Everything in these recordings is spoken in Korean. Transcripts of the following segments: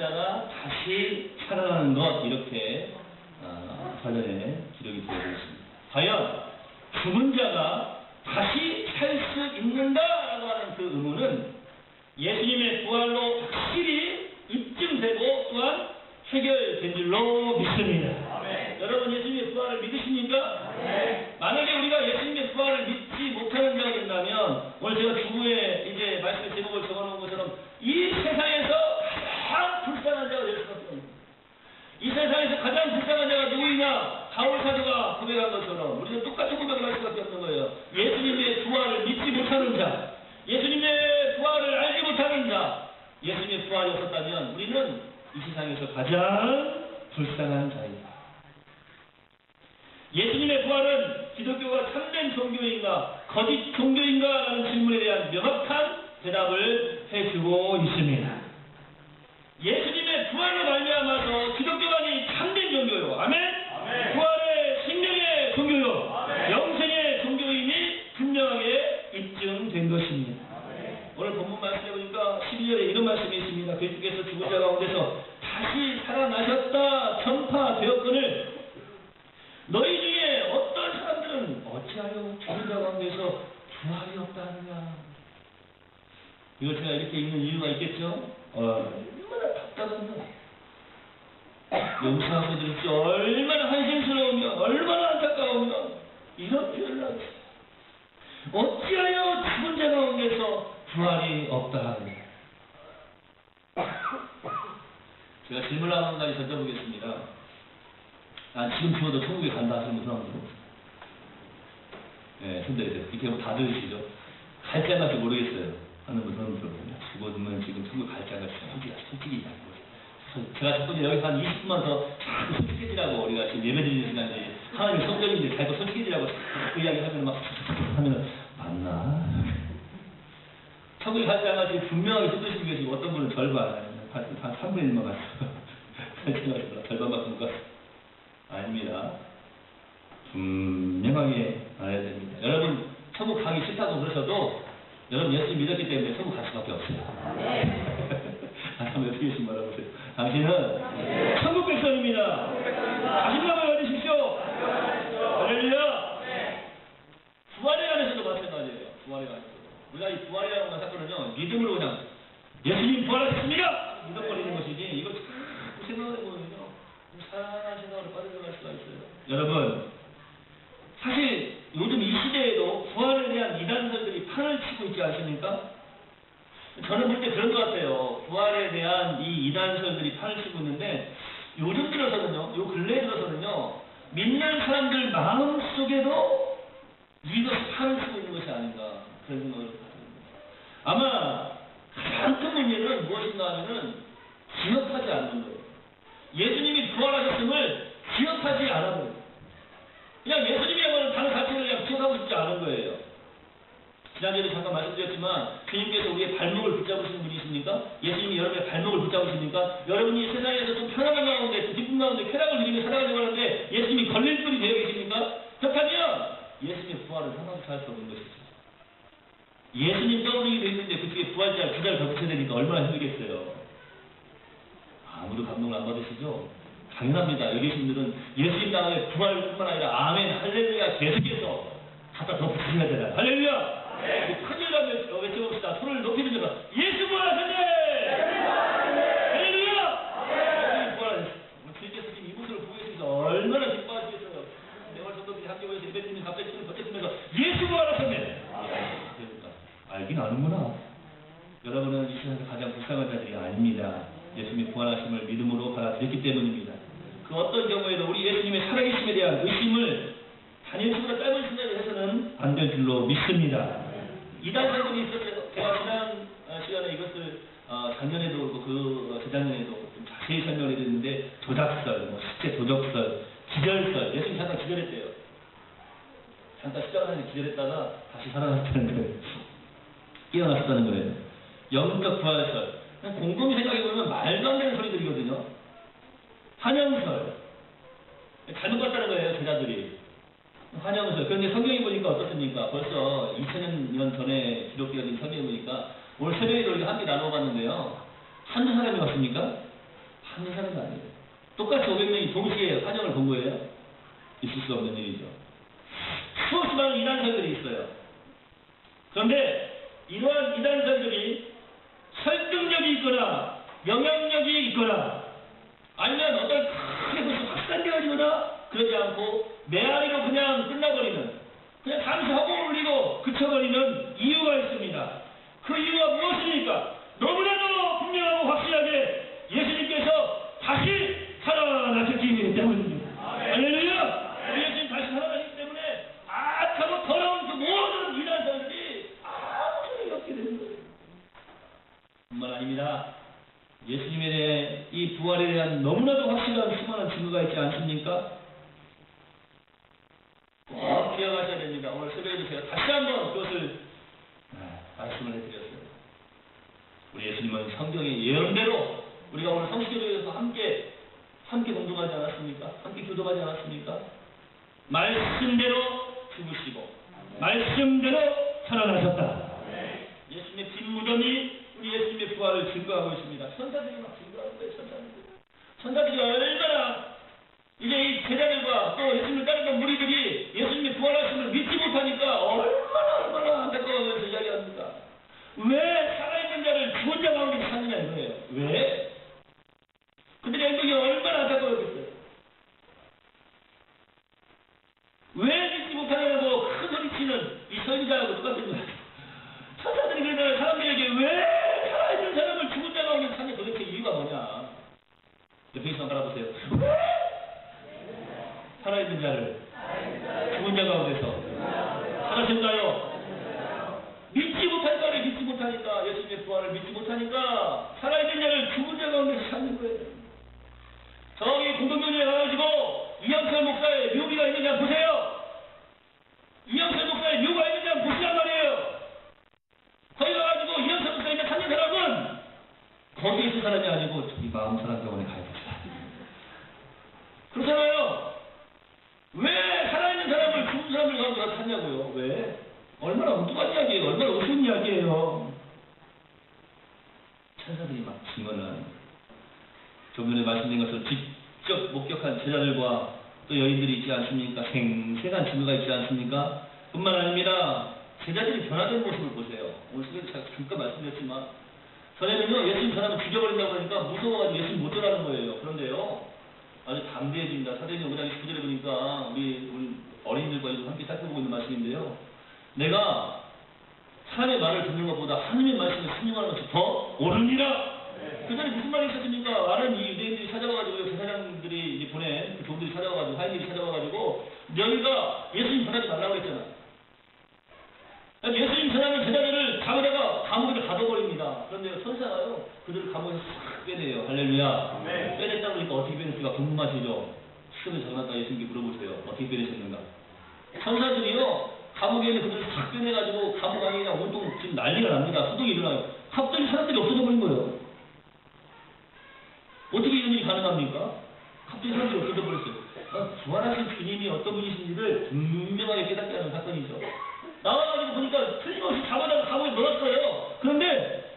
자가 다시 살아나는 것, 이렇게 관련해 기록이 되어 있습니다. 과연 죽은 자가 다시 살 수 있는가라고 하는 그 의문은 예수님의 부활로 확실히 입증되고 또한 해결된 줄로 믿습니다. 아멘. 여러분 예수님의 부활을 믿으십니까? 아멘. 만약에 우리가 예수님의 부활을 믿지 못하는 자가 된다면 오늘 제가 주부에 이제 말씀 제목을 적어놓은 것처럼 이 세상에서 가장 불쌍한 자가 될 수밖에 없습니다. 이 세상에서 가장 불쌍한 자가 누구이냐? 바울 사도가 고백한 것처럼 우리는 똑같은 고백을 할 수밖에 없는 거예요. 예수님의 부활을 믿지 못하는 자, 예수님의 부활을 알지 못하는 자, 예수님의 부활이 없었다면 우리는 이 세상에서 가장 불쌍한 자이다. 예수님의 부활은 기독교가 참된 종교인가 거짓 종교인가 라는 질문에 대한 명확한 대답을 해주고 있습니다. 예수님의 부활로 말미암아서 기독교만이 참된 종교요. 아멘? 아멘. 부활의 생명의 종교요. 아멘. 영생의 종교임이 분명하게 입증된 것입니다. 아멘. 오늘 본문 말씀해 보니까 12절에 이런 말씀이 있습니다. 그리스도께서 죽은 자 가운데서 다시 살아나셨다 전파되었거늘 너희 중에 어떤 사람들은 어찌하여 죽은 자 가운데서 부활이 없다 하느냐. 이걸 제가 이렇게 읽는 이유가 있겠죠? 얼마나 답답하며 용서하고 들을지 얼마나 한심스러우며 얼마나 안타까우며 이런 표현을 하지. 어찌하여 죽은 자 가운데서 부활이 없다 하느냐. 제가 질문을 한 가지 던져보겠습니다. 지금 죽어도 천국에 간다 하시는 분은 한번 들어보세요. 네, 손들으세요. 이렇게 뭐 다 들으시죠? 갈지 안 갈지 모르겠어요. 하는 분은 한번 들어보세요. 죽어두면 지금 천국 갈지 안 갈지 솔직히 얘기하고. 제가 자꾸 여기서 한 20분만 더 자꾸 솔직해지라고 우리가 지금 예배드리는 시간에 하나님의 성전인데 자꾸 솔직해지라고 자꾸 이야기하면 막 하면 맞나? 천국에 갈지 안 갈지 분명하게 쏟으시고 계시고 어떤 분은 절반 한 3분의 1만 갔어. 절반밖에 못 갔어. 아닙니다. 분명하게 알아야 됩니다. 여러분 천국 가기 싫다고 그러셔도 여러분 예수 믿었기 때문에 천국 갈 수밖에 없어요. 한번 어떻게 하신 말아보세요. 당신은 천국 백성입니다. 자신감을 가지십시오. 할렐루야. 부활에 관해서도 마찬가지예요. 부활에 관해서도 우리가 이 부활이라고 하는 사건은요 믿음으로 그냥 예수님 부활하셨습니다 믿어버리는 것이지 이걸 자꾸 생각해보면요 이상한 생각으로 빠져들어갈 수가 있어요. 여러분 사실 요즘 이 시대에도 부활에 대한 이단설들이 판을 치고 있지 않습니까? 저는 볼 때 그런 것 같아요. 부활에 대한 이 이단설들이 판을 치고 있는데 요즘 들어서는요, 요 근래 들어서는요 믿는 사람들 마음속에도 이것이 판을 치고 있는 것이 아닌가 그런 생각을 가집니다. 아마 가장 큰 문제는 무엇인가 하면은 기억하지 않는 거예요. 예수님이 부활하셨음을 기억하지 않아버려요. 그냥 예수님이라고 하는 다른 가치를 그냥 기억하고 싶지 않은 거예요. 지난주에도 잠깐 말씀드렸지만 주님께서 우리의 발목을 붙잡으시는 분이십니까? 예수님이 여러분의 발목을 붙잡으십니까? 여러분이 세상에서 좀 편안한 가운데 좀 기쁜 가운데 쾌락을 누리며 살아가려고 하는데 예수님이 걸릴뿐이 되어 계십니까? 그렇다면 예수님의 부활을 상상도 할 수 없는 것이죠. 예수님 떠오르기도 했는데 그쪽에 부활자를 2달 더 붙여야 되니까 얼마나 힘들겠어요. 아무도 감동을 안 받으시죠? 당연합니다. 여기 계신 분들은 예수님 나라의 부활뿐만 아니라 아멘 할렐루야 계속해서 갖다 더 붙이셔야 되나요? 할렐루야! 네. 큰일을 외쳐봅시다. 손을 높이 들면서 예수 부활하셨네! 할렐루야! 예수님 부활하셨네. 우리 주님께서 지금 이곳을 보고 계시면서 얼마나 기뻐하시겠어요. 내월 성도들이 함께 모여서 예배드리면 갑자기 손을 버텨주면서 예수 부활하셨네! 알긴 아는구나. 여러분은 이 세상에서 가장 불쌍한 자들이 아닙니다. 예수님의 부활하심을 믿음으로 받아들였기 때문입니다. 그 어떤 경우에도 우리 예수님의 살아계심에 대한 의심을 단일식으로 짧은 시간에 해서는 안 될 줄로 믿습니다. 이단설들이 있었어요. 제가 지난 시간에 이것을 작년에도 그 재작년에도 좀 자세히 설명을 해드렸는데 조작설, 실제 도적설, 기절설, 예수님 잠깐 기절했대요. 잠깐 시작을 하는데 기절했다가 다시 살아났다는 거예요. 깨어났다는 거예요. 영적 부활설. 곰곰이 생각해보면 말도 안 되는 소리들이거든요. 환영설. 잘못 봤다는 거예요, 제자들이. 환영설. 그런데 성경에 보니까 어떻습니까? 벌써 2000년 전에 기록되어진 성경에 보니까 오늘 새벽에도 우리가 함께 나눠봤는데요. 한두 사람이 왔습니까? 상상도 안 돼요. 똑같이 500명이 동시에 환영을 본 거예요? 있을 수 없는 일이죠. 수없이 많은 이단설들이 있어요. 그런데 이러한 이단설들이 설득력이 있거나 영향력이 있거나 아니면 어떤 크게 무슨 확산되어지거나 그러지 않고 메아리로 그냥 끝나버리는, 그냥 잠시 허공을 울리고 그쳐버리는 이유가 있습니다. 그 이유가 무엇입니까? 너무나도 분명하고 확실하게 예수님께서 다시 살아나셨기 때문입니다. 할렐루야! 우리 예수님 다시 살아나셨기 때문에 악하고 더러운 그 모든 이단설들이 아무 소용이 없게 되는 거예요. 뿐만 아닙니다. 예수님에 대해 이 부활에 대한 너무나도 확실한 수많은 증거가 있지 않습니까? 꼭 기억하셔야 됩니다. 오늘 새벽에도 제가 다시 한번 그것을 말씀을 해드렸어요. 우리 예수님은 성경의 예언대로 우리가 오늘 성시교회에서 함께 동동하지 않았습니까? 함께 교도하지 않았습니까? 말씀대로 죽으시고 말씀대로 살아나셨다. 예수님의 뒷무덤이 우리 예수님의 부활을 증거하고 있습니다. 천사들이 막 증거하는 거예요. 천사들이 얼마나 이제 이 제자들과 또 예수님을 따르던 무리들이 예수님의 부활하심을 믿지 못하니까 얼마나 안타까워하면서 이야기합니다. 왜 살아있는 자를 죽은 자 가운데 찾느냐 이거예요. 왜? 그들의 행동이 얼마나 안타까웠겠어요. 왜 믿지 못하냐고 큰 소리치는 이 선지자하고 똑같은 거예요. 천사들이 그러면 사람들에게 왜 살아있는 사람을 죽은 자 가운데 찾냐, 도대체 이유가 뭐냐. 옆에 있어 바라보세요. 왜 살아있는 자를 죽은 자 가운데서 살아신가요? 믿지 못하니까, 믿지 못하니까, 예수님의 부활을 믿지 못하니까 살아있는 자를 죽은 자 가운데서 찾는 거예요. 저기 공동묘지에 가가지고 이영철 목사의 묘비가 있는지 한번 보세요. 이영철 목사의 묘가 있는지 한번 보시란 말이에요. 거기 가가지고 이영철 목사 있는 찾는 사람은 거기에 있는 사람이 아니고 저기 마음 사람 병원에 가야 됩니다. 그렇잖아요. 왜 살아있는 사람을 죽은 사람들 가운데 가서 찾냐고요. 왜? 얼마나 엉뚱한 이야기예요. 얼마나 우스운 이야기예요. 천사들이 막 증언을, 좀 전에 말씀드린 것처럼 직접 목격한 제자들과 또 여인들이 있지 않습니까? 생생한 증거가 있지 않습니까? 뿐만 아닙니다. 제자들이 변화된 모습을 보세요. 오늘 수요일에 제가 잠깐 말씀드렸지만 전에는요, 예수님 사람을 죽여버린다고 하니까 무서워가지고 예수님 못 전하는 거예요. 그런데요, 아주 담대해집니다. 사도행전 5장 19절에 보니까 우리 어린이들과 함께 살펴보고 있는 말씀인데요. 내가 사람의 말을 듣는 것보다 하나님의 말씀을 순종하는 것이 더 옳으니라. 그 전에 무슨 말이 있었습니까? 많은 이 유대인들이 찾아와가지고 제사장들이 이제 보낸 그 종들이 찾아와가지고 하인들이 찾아와가지고 너희가 예수님 전하지 말라고 했잖아. 예수님 전하는 제자들을 잡으다가 감옥에 가둬버립니다. 그런데 천사가요, 그들을 감옥에서 싹 빼내요. 할렐루야. 네. 빼냈다 보니까 어떻게 빼냈을까 궁금하시죠? 시험에 적어놨다 예수님께 물어보세요. 어떻게 빼내셨는가? 천사들이요, 감옥에 있는 그들을 싹 빼내가지고 감옥 안에 그냥 온통 지금 난리가 납니다. 소동이 일어나요. 갑자기 사람들이 없어져 버린 거예요. 어떻게 이런 일이 가능합니까? 갑자기 사람들이 없어져 버렸어요. 부활하신 주님이 어떤 분이신지를 분명하게 깨닫게 하는 사건이죠. 나와가지고 보니까 틀림없이 잡아다가 감옥에 넣었어요. 그런데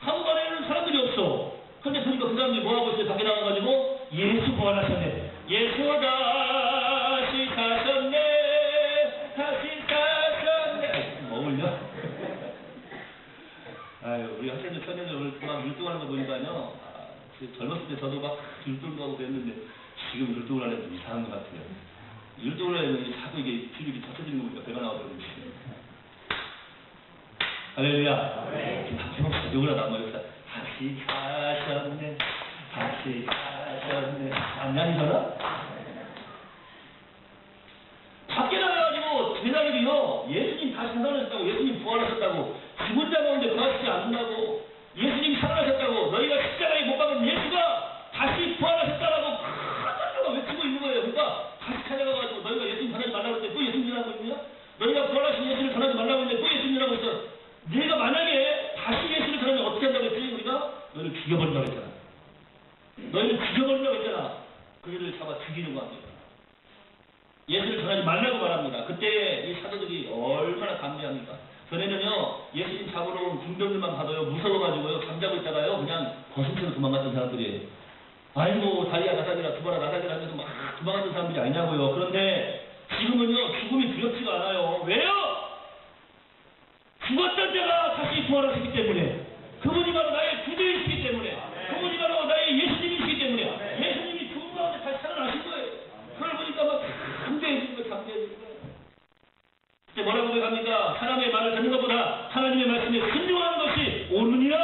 감옥 안에는 사람들이 없어. 그런데 보니까 그 사람들이 뭐하고 있어요? 밖에 나와가지고 예수 부활하셨네. 예수 다시 사셨네. 다시 사셨네. 뭐 울려? 아유, 우리 학생들, 청년들 오늘 막 율동하는 거 보니까요. 젊었을 때 저도 막 율동도 하고 그랬는데 지금 율동을 하려면 좀 이상한 것 같아요. 율동을 하려면 자꾸 이게 필립이 터트리는 거 보니까 배가 나오더라고요. 할렐루야. 네. 해봅시다. 누구나 나무 역사. 다시 사셨네. 다시 사셨네. 안녕이잖아? 밖에 나가가지고 제자들이요, 예수님 다시 살아나셨다고, 예수님 부활하셨다고, 죽은 자 가운데 거하시지 않는다고, 예수님 살아나셨다고, 너희가 십자가에 못 박은 예수가 다시 부활하셨다라고 큰 소리로 외치고 있는 거예요. 그러니까 다시 찾아가가지고 너희가 예수님 전하지 말라고 했는데 또 예수님 전하고 있냐? 너희가 부활하신 예수를 전하지 말라고 했는데 또 예수님 전하고 있어. 네가 만약에 다시 예수를 전하면 어떻게 한다고 했지? 우리가 너희를 죽여버린다고 했잖아. 너희를 죽여버린다고 했잖아. 그들을 잡아 죽이는 거 아니에요. 예수를 전하지 말라고 말합니다. 그때 이 사도들이 얼마나 감지합니까? 전에는요, 예수님 잡으러 온 군병들만 받아요. 무서워가지고요, 잠자고 있다가요, 그냥 벗은 채로 도망갔던 사람들이에요. 아이고 다리야 나다리라 두바라 나다리라 하면서 막 도망가는 사람들이 아니냐고요. 그런데 지금은요 죽음이 두렵지가 않아요. 왜요? 죽었던 자가 다시 부활하시기 때문에, 그분이 바로 나의 구주이시기 때문에, 그분이 바로 나의 예수님이시기 때문에, 예수님이 죽은 가운데 다시 살아나신 거예요. 그걸 보니까 막 감개해지는 거예요. 감개해지는 거예요. 그때 뭐라고 고백합니까? 사람의 말을 듣는 것보다 하나님의 말씀에 순종하는 것이 옳으니라,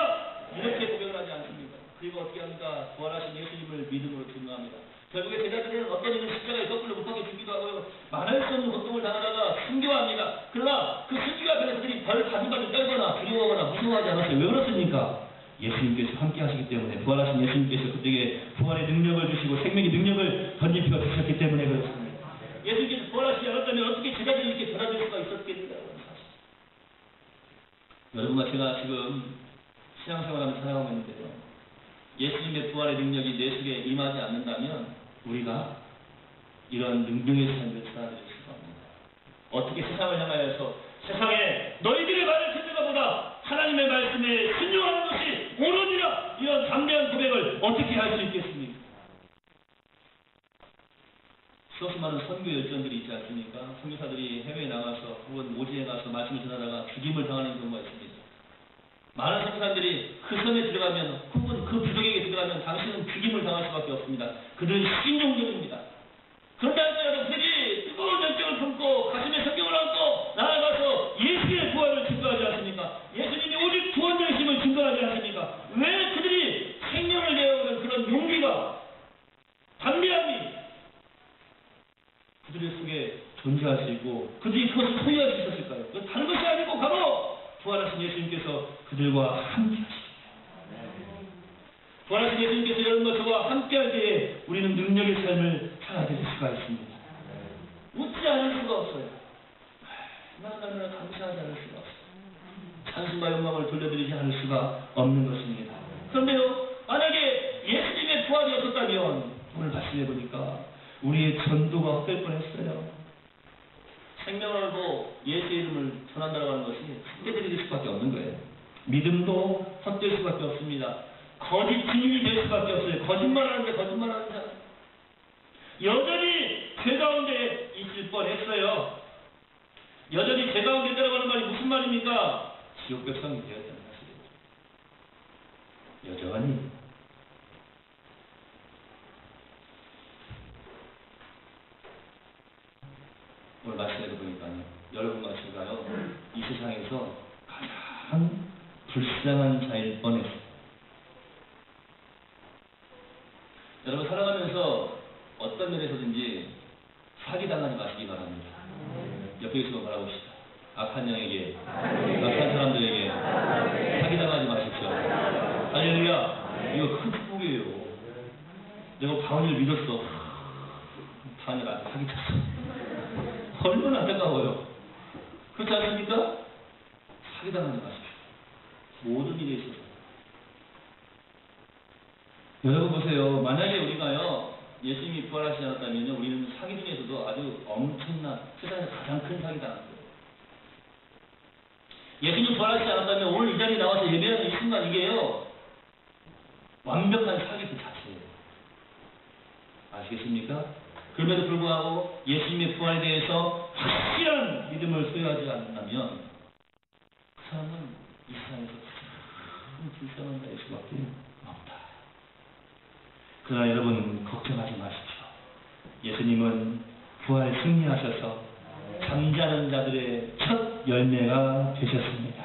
이렇게 고백을 하지 않습니까? 그리고 어떻게 합니까? 부활하신 예수님을 믿음으로 증거합니다. 결국에 제자들은 어떤 이는 십자가에 거꾸로 못 박혀 죽기도 하고요. 말할 수 없는 고통을 당하다가 순교합니다. 그러나 그 순교 앞에서 그들이 벌 가슴까지 떨거나 두려워하거나 무서워하지 않았어요. 왜 그렇습니까? 예수님께서 함께 하시기 때문에, 부활하신 예수님께서 그들에게 부활의 능력을 주시고 생명의 능력을 던지피워 주셨기 때문에 그렇습니다. 예수님께서 부활하시지 않았다면 어떻게 제자들이 이렇게 변화될 수가 있었겠는가요? 여러분과 제가 지금 신앙생활하면서 살아가고 있는데요, 예수님의 부활의 능력이 내 속에 임하지 않는다면 우리가 이런 능력의 삶을 살아낼 수가 없습니다. 어떻게 세상을 향하여서 세상에 너희들의 말을 듣는 것보다 하나님의 말씀에 순종하는 것이 옳으니라, 이런 담대한 고백을 어떻게 할 수 있겠습니까? 수없이 많은 선교 열전들이 있지 않습니까? 선교사들이 해외에 나가서 혹은 모지에 가서 말씀을 전하다가 죽임을 당하는 경우가 있습니다. 많은 선교사들이 그 섬에 들어가면 혹은 그 부족에게 들어가면 당신은 죽임을 당할 수밖에 없습니다. 그들은 신종들입니다. 그런데 할지라도 그들이 뜨거운 열정을 품고 가슴에 성경을 안고 나아가서 예수의 부활을 증거하지 않습니까? 예수님이 오직 구원자이심을 증거하지 않습니까? 왜 그들이 생명을 내어오는 그런 용기가, 담대함이 그들의 속에 존재할 수 있고 그들이 그것을 소유할 수 있었을까요? 그건 다른 것이 아니고 바로 부활하신 예수님께서 그들과 함께 하십니다. 부활하신 예수님께서 이런 것과 함께할 때에 우리는 능력의 삶을 살아낼 수가 있습니다. 웃지 않을 수가 없어요. 얼마나 감사하지 않을 수가 없어요. 찬송과 영광을 돌려드리지 않을 수가 없는 것입니다. 그런데요, 만약에 예수님의 부활이 없었다면 오늘 말씀해 보니까 우리의 전도가 헛될 뻔했어요. 생명을 걸고 예수의 이름을 전한다고 하는 것이 헛되어질 수밖에 없는 거예요. 믿음도 헛될 수밖에 없습니다. 거짓 증인이 될 수밖에 없어요. 거짓말하는데 거짓말하는 자. 여전히 죄 가운데 있을 뻔했어요. 여전히 죄 가운데 있다고 하는 말이 무슨 말입니까? 지옥 백성이 되었다는 사실이죠. 여전히. 오늘 말씀을 보니까요, 여러분과 제가요, 이 세상에서 가장 불쌍한 자일 뻔했어요. 여러분 살아가면서 어떤 면에서든지 사기당하지 마시기 바랍니다. 옆에 계시고 바라봅시다. 악한 영에게, 악한 사람들에게 사기당하지 마십시오. 할렐루야. 이거 큰 축복이에요. 내가 바울을 믿었어. 바울을 사기쳤어. 얼마나 안타까워요. 그렇지 않습니까? 사기당하지 마십시오. 모든 일에 있어서. 여러분 보세요. 만약에 우리가요, 예수님이 부활하시지 않았다면요, 우리는 사기 중에서도 아주 엄청난, 세상에서 가장 큰 사기 당한 거예요. 예수님 부활하시지 않았다면 오늘 이 자리에 나와서 예배하는 이 순간 이게요, 완벽한 사기 그 자체예요. 아시겠습니까? 그럼에도 불구하고 예수님의 부활에 대해서 확실한 믿음을 소유하지 않는다면 그 사람은 이 세상에서 참 불쌍한 자일 수밖에 없다. 그러나 여러분 걱정하지 마십시오. 예수님은 부활 승리하셔서 잠자는 자들의 첫 열매가 되셨습니다.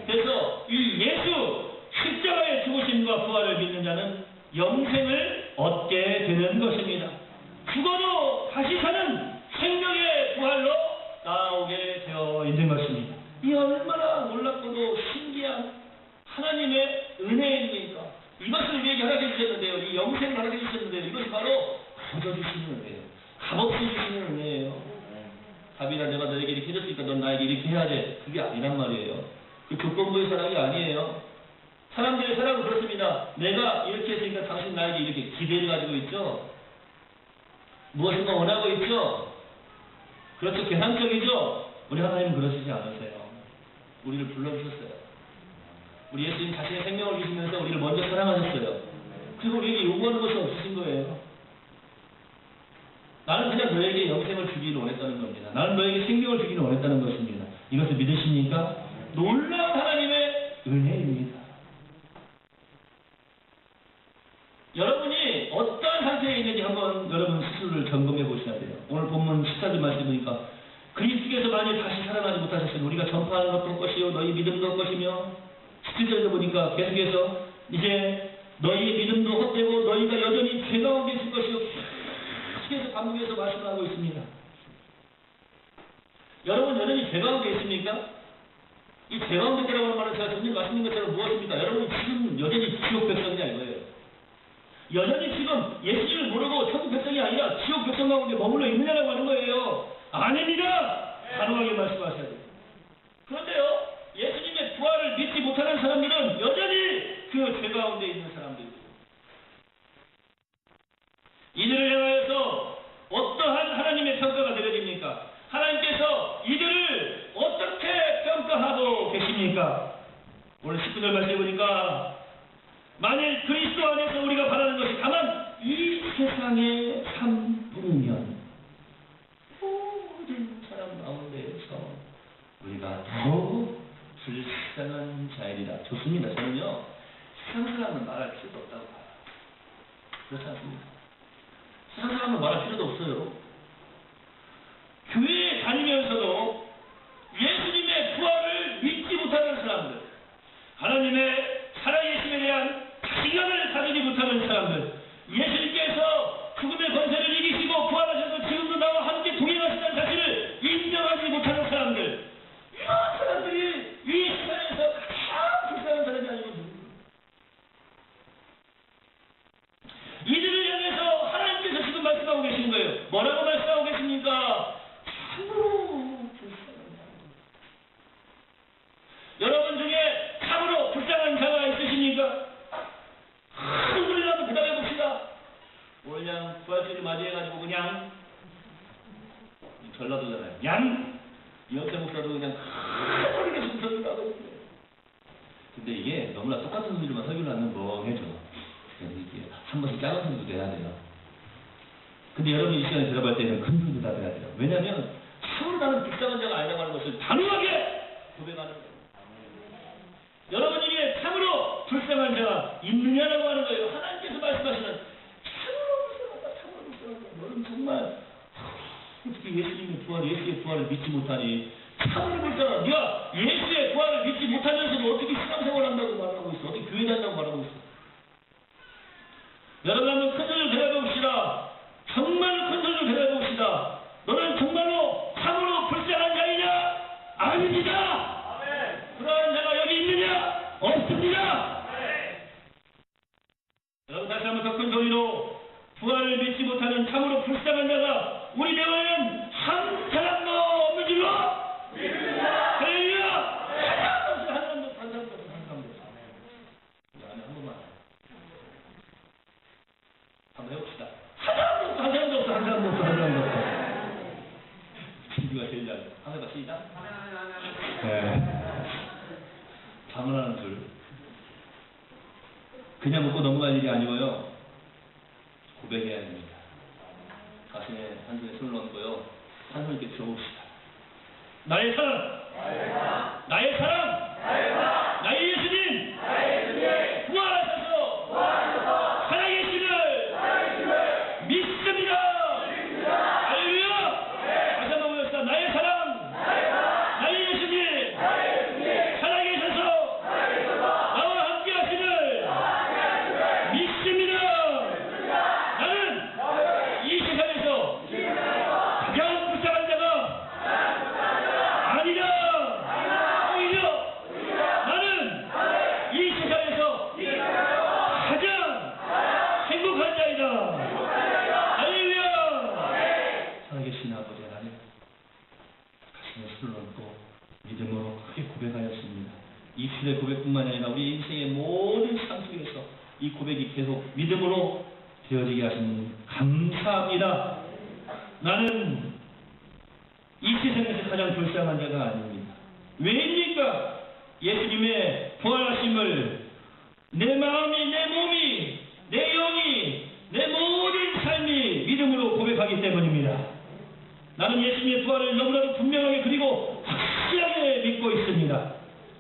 그래서 이 예수 십자가의 죽으심과 부활을 믿는 자는 영생을 얻게 되는 것입니다. 죽어도 다시 사는 생명의 부활로 나오게 되어 있는 것입니다. 이 얼마나 놀랍고도 신기한 하나님의 은혜입니까? 이것을 우리에게 허락해 주셨는데요. 이 영생을 허락해 주셨는데요. 이것이 바로 거둬주시는 은혜예요. 값없이 주시는 은혜예요. 다비나 내가 너에게 이렇게 해줬으니까 넌 나에게 이렇게 해야 돼. 그게 아니란 말이에요. 그 조건부의 사랑이 아니에요. 사람들의 사랑은 그렇습니다. 내가 이렇게 했으니까 당신 나에게 이렇게 기대를 가지고 있죠. 무엇인가 원하고 있죠. 그렇죠. 계산적이죠. 우리 하나님은 그러시지 않으세요. 우리를 불러주셨어요. 우리 예수님 자신의 생명을 주시면서 우리를 먼저 사랑하셨어요. 그리고 우리에게 요구하는 것이 없으신 거예요. 나는 그냥 너에게 영생을 주기를 원했다는 겁니다. 나는 너에게 생명을 주기를 원했다는 것입니다. 이것을 믿으십니까? 놀라운 하나님의 은혜입니다. 여러분이 어떤 상태에 있는지 한번 여러분 스스로를 점검해 보셔야 돼요. 오늘 본문 14절 말씀 보니까 그리스도께서 만일 다시 살아나지 못하셨으면 우리가 전파하는 것도 것이요 너희 믿음도 것이며 17절에도 보니까 계속해서 이제 너희의 믿음도 헛되고 너희가 여전히 죄 가운데 있을 것이요 계속해서 반복해서 말씀하고 있습니다. 여러분 여전히 죄 가운데 있습니까? 이 죄 가운데 있다고 하는 말은 제가 전에 말씀드린 것처럼 무엇입니까? 여러분이 지금 여전히 지옥 백성이냐 이거예요. 여전히 지금 예수님을 모르고 천국 백성이 아니라 지옥 백성 가운데 머물러 있느냐라고 하는 거예요. 아닙니다. 단호하게 말씀하셔야 돼요. 그런데요, 예수님의 부활을 믿지 못하는 사람들은 여전히 그 죄 가운데 있는 사람들입니다. 이들을 향하여서 어떠한 하나님의 평가가 내려집니까? 하나님께서 이들을 어떻게 평가하고 계십니까? 오늘 19절 말씀해 보니까 만일 그리스도 안에서 우리가 바라는 것이 다만 이 세상의 삶뿐이면 모든 사람 가운데에서 우리가 더 불쌍한 자이리라. 좋습니다. 저는요 세상 사람은 말할 필요도 없다고 봐요. 그렇지 않습니까? 세상 사람은 말할 필요도 없어요. 교회에 다니면서도 예수님의 부활을 믿지 못하는 사람들, 하나님의 살아계심에 대한 자신감을 가지지 못하는 사람들, 예수님께서 죽음의 권세를 이기시고 부활하셔서 지금도 나와 함께 동행하시는 자신을 인정하지 못하는 사람들, 이런 사람들이 이 세상에서 가장 불쌍한 사람이 아니고 누구입니까? 이들을 향해서 하나님께서 지금 말씀하고 계시는 거예요. 뭐라고 말씀하고 계십니까? 참으로 불쌍한 자. 여러분 중에 참으로 불쌍한 자가 있으십니까? 큰 소리를 한번 대답해 봅시다. 오늘 그냥 부활주의를 맞이해가지고 그냥 전라도잖아요. 양 이영태 목사도 그냥 큰 소리로 무슨 설교를 하고 있어요. 근데 이게 너무나 똑같은 소리로만 설교를 하면 멍해져. 이게 한 번씩 작은 소리도 내야 돼요. 근데 여러분이 이 시간에 대답할 때는 큰 소리도 대답해야 돼요. 왜냐하면 참으로 나는 불쌍한 자가 아니라고 하는 것을 단호하게 고백하는 거예요. 여러분 중에 참으로 불쌍한 자가 있느냐라고 하는 거예요. 하나님께서 말씀하시는 참으로 불쌍하다, 참으로 불쌍하다. 너는 정말 어떻게 예수님의 부활, 예수의 부활을 믿지 못하니? 참으로 불쌍하다. 네가 예수의 부활을 믿지 못하면서도 어떻게 신앙생활을 한다고 말하고 있어? 어떻게 교회 다닌다고 말하고 있어? 여러분 한번 큰 소리로 대답해 봅시다. 정말 큰 소리로 대답해 봅시다. 너는 정말로 참으로 불쌍한 자이냐? 아닙니다. 그러한 자가 여기 있느냐? 없습니다. 여러분 다시 한번 더 큰 소리로 부활을 믿지 못하는 참으로 불쌍한 자가 우리 대화에는 한 사람도 없는 줄로 믿습니다. 할렐루야. 한 사람도 없어. 한 사람도 없어. 한 사람도 없어. 한 사람도 없어. 우리 안에 한 번만 한번 해봅시다. 한 사람도 없어. 한 사람도 없어. 한 사람도 없어. 한 사람도 없어. 누가 제일 잘해? 한번 해봐. 시작. 네. 자문하는 줄. 그냥 먹고 넘어갈 일이 아니고요. 고백해야 됩니다. 가슴에 한 손에 손을 얹고요. 한 손 이렇게 들어봅시다. 나의 사랑! 나의 사랑! 나의 예수님! 부활하셔서 살아계심을 믿습니다! 할렐루야! 다시 한번 보겠습니다. 나의 사랑! 나의 예수님! 살아계셔서 나와 함께 하심을 믿습니다! 나는 이 세상에서 가장 불쌍한 자가 아니다! 오히려 나는 이 세상에서 가장 행복한 자이다! 할렐루야! 살아계신 아버지 하나님, 가슴에 손을 얹고 믿음으로 크게 고백하였습니다. 이 시대 고백뿐만 아니라 우리 인생의 모든 삶 속에서 이 고백이 계속 믿음으로 되어지게 하시니 감사합니다. 나는 이 세상에서 가장 불쌍한 자가 아닙니다. 왜입니까? 예수님의 부활하심을 내 마음이 내 몸이 내 영이, 내 모든 삶이 믿음으로 고백하기 때문입니다. 나는 예수님의 부활을 너무나도 분명하게 그리고 확실하게 믿고 있습니다.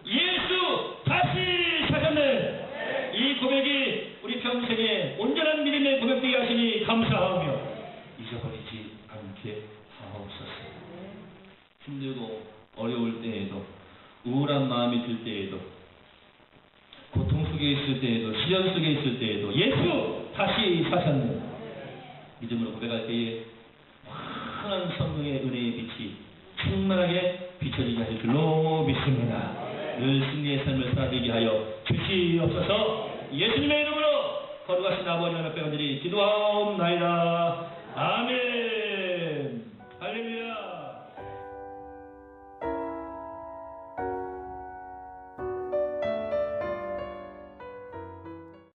예수 다시 사셨네. 이 고백이 우리 평생에 온전한 믿음의 고백되게 하시니 감사하며 잊어버리지 않게 하옵소서. 힘들고 어려울 때에도, 우울한 마음이 들 때에도, 고통 속에 있을 때에도, 시련 속에 있을 때에도 예수 다시 사셨네. 믿음으로 고백할 때에 환한 성령의 은혜의 빛이 충만하게 비춰지게 하실 줄로 믿습니다. 늘 승리의 삶을 살아들게 하여 주시옵소서. 예수님의 이름으로 거룩하신 아버지 하나님 앞에 간절히 기도하옵나이다. 아멘.